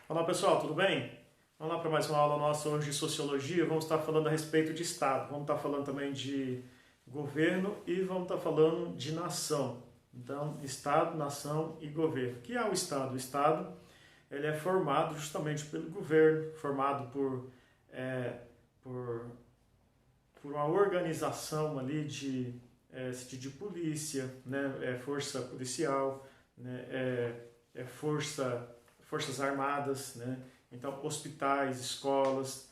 Olá pessoal, tudo bem? Vamos lá para mais uma aula nossa hoje de Sociologia. Vamos estar falando a respeito de Estado, vamos estar falando também de governo e vamos estar falando de nação. Então, Estado, nação e governo. O que é o Estado? O Estado ele é formado justamente pelo governo, formado é, por, por uma organização ali de polícia, né? Força policial, né? Forças armadas, né? Então, hospitais, escolas,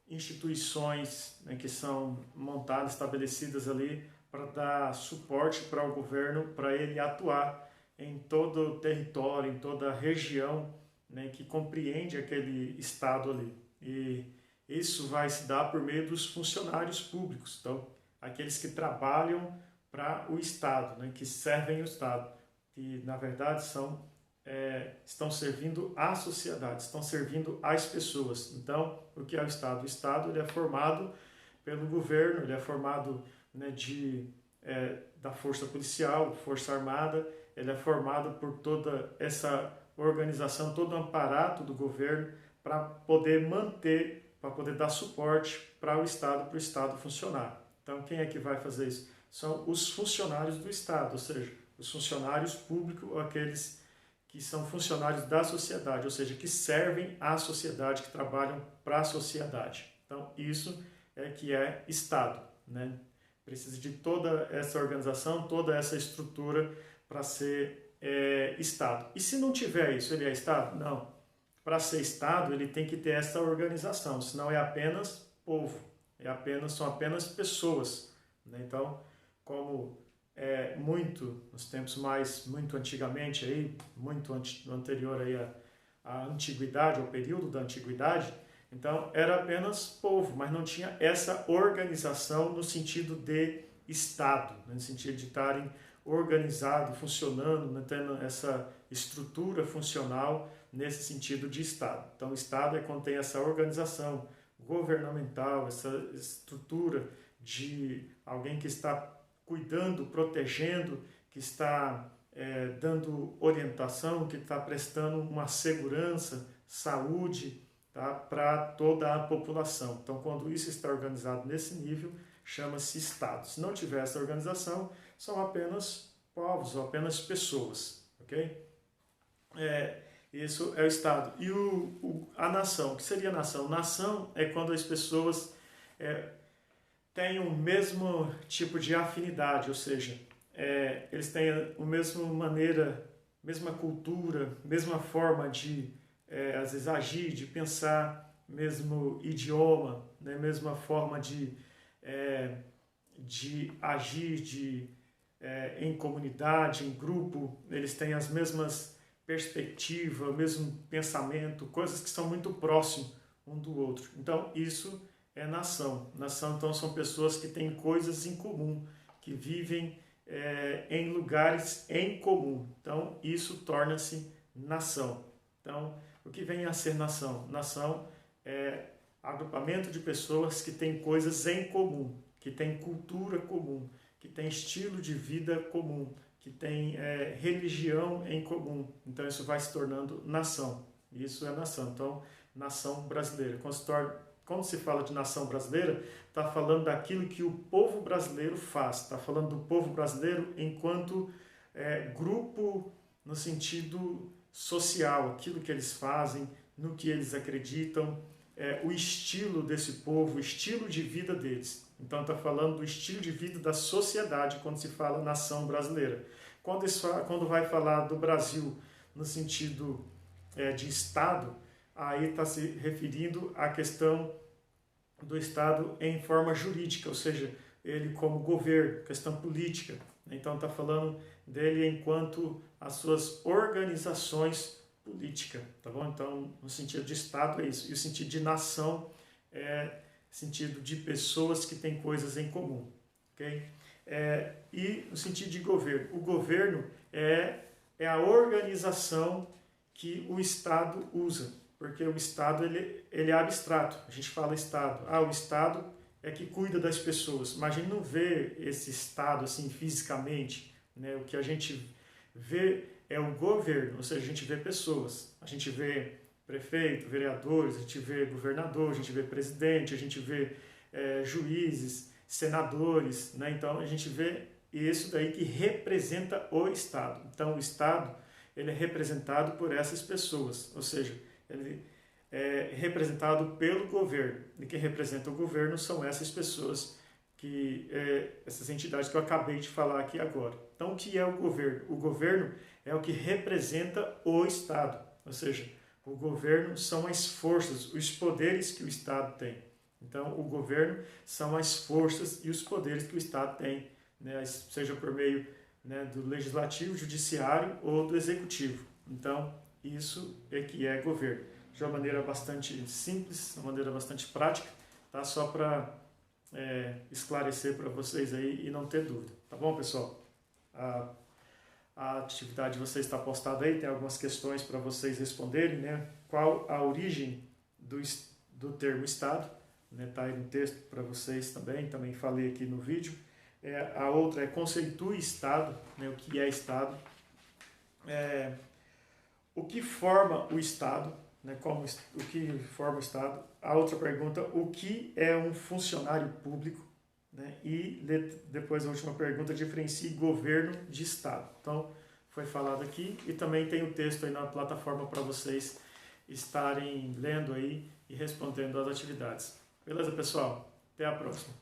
instituições, né, que são montadas, estabelecidas ali para dar suporte para o governo, para ele atuar em todo o território, em toda a região, né, que compreende aquele estado ali. E isso vai se dar por meio dos funcionários públicos, então, aqueles que trabalham para o Estado, né, que servem o Estado, que na verdade estão servindo à sociedade, estão servindo às pessoas. Então, o que é o Estado? O Estado ele é formado pelo governo, ele é formado, né, da força policial, força armada, ele é formado por toda essa organização, todo o aparato do governo para poder manter, para poder dar suporte para o Estado funcionar. Então, quem é que vai fazer isso? São os funcionários do Estado, ou seja, os funcionários públicos, ou aqueles que são funcionários da sociedade, ou seja, que servem à sociedade, que trabalham para a sociedade. Então, isso é que é Estado, né? Precisa de toda essa organização, toda essa estrutura para ser Estado. E se não tiver isso, ele é Estado? Não. Para ser Estado, ele tem que ter essa organização, senão é apenas povo, são apenas pessoas, né? Então, como nos tempos muito antigamente, aí, muito anterior aí à antiguidade, ao período da antiguidade, então era apenas povo, mas não tinha essa organização no sentido de Estado, né? No sentido de estarem organizados, funcionando, né? Tendo essa estrutura funcional nesse sentido de Estado. Então, o Estado é quando tem essa organização governamental, essa estrutura de alguém que está cuidando, protegendo, que está dando orientação, que está prestando uma segurança, saúde, tá, para toda a população. Então, quando isso está organizado nesse nível, chama-se Estado. Se não tiver essa organização, são apenas povos ou apenas pessoas, ok? Isso é o Estado. E a nação, o que seria a nação? Nação é quando as pessoas têm o mesmo tipo de afinidade, ou seja, eles têm a mesma maneira, mesma cultura, mesma forma de, às vezes, agir, de pensar, mesmo idioma, né, mesma forma de agir em comunidade, em grupo, eles têm as mesmas perspectivas, o mesmo pensamento, coisas que são muito próximas um do outro. Então, isso é nação. Nação, então, são pessoas que têm coisas em comum, que vivem em lugares em comum. Então, isso torna-se nação. Então, o que vem a ser nação? Nação é agrupamento de pessoas que têm coisas em comum, que têm cultura comum, que têm estilo de vida comum, que têm religião em comum. Então, isso vai se tornando nação. Isso é nação. Então, nação brasileira. Quando se fala de nação brasileira, está falando daquilo que o povo brasileiro faz, está falando do povo brasileiro enquanto grupo no sentido social, aquilo que eles fazem, no que eles acreditam, o estilo desse povo, o estilo de vida deles. Então está falando do estilo de vida da sociedade quando se fala nação brasileira. Quando vai falar do Brasil no sentido de Estado, aí está se referindo à questão do Estado em forma jurídica, ou seja, ele como governo, questão política. Então está falando dele enquanto as suas organizações políticas, tá bom? Então, no sentido de Estado é isso. E o sentido de nação é sentido de pessoas que têm coisas em comum, ok? E no sentido de governo. O governo é a organização que o Estado usa, porque o Estado ele é abstrato. A gente fala Estado. O Estado é que cuida das pessoas, mas a gente não vê esse Estado assim fisicamente, né? O que a gente vê é o governo, ou seja, a gente vê pessoas, a gente vê prefeito, vereadores, a gente vê governador, a gente vê presidente, a gente vê juízes, senadores, né? Então a gente vê isso daí que representa o Estado. Então o Estado ele é representado por essas pessoas, ou seja, ele é representado pelo governo. E quem representa o governo são essas pessoas, essas entidades que eu acabei de falar aqui agora. Então o que é o governo? O governo é o que representa o Estado, ou seja, o governo são as forças, os poderes que o Estado tem. Então, o governo são as forças e os poderes que o Estado tem, né, seja por meio, né, do legislativo, judiciário ou do executivo. Então, isso é que é governo. De uma maneira bastante simples, de uma maneira bastante prática, tá? Só para esclarecer para vocês aí e não ter dúvida. Tá bom, pessoal? A atividade de vocês está postada aí, tem algumas questões para vocês responderem, né? Qual a origem do termo Estado? Está aí no texto para vocês também falei aqui no vídeo. A outra é conceitue Estado, né? O que é Estado? O que forma o Estado? Né? O que forma o Estado? A outra pergunta, o que é um funcionário público? Né? E depois a última pergunta, diferencie governo de Estado. Então, foi falado aqui e também tem o texto aí na plataforma para vocês estarem lendo aí e respondendo às atividades. Beleza, pessoal? Até a próxima.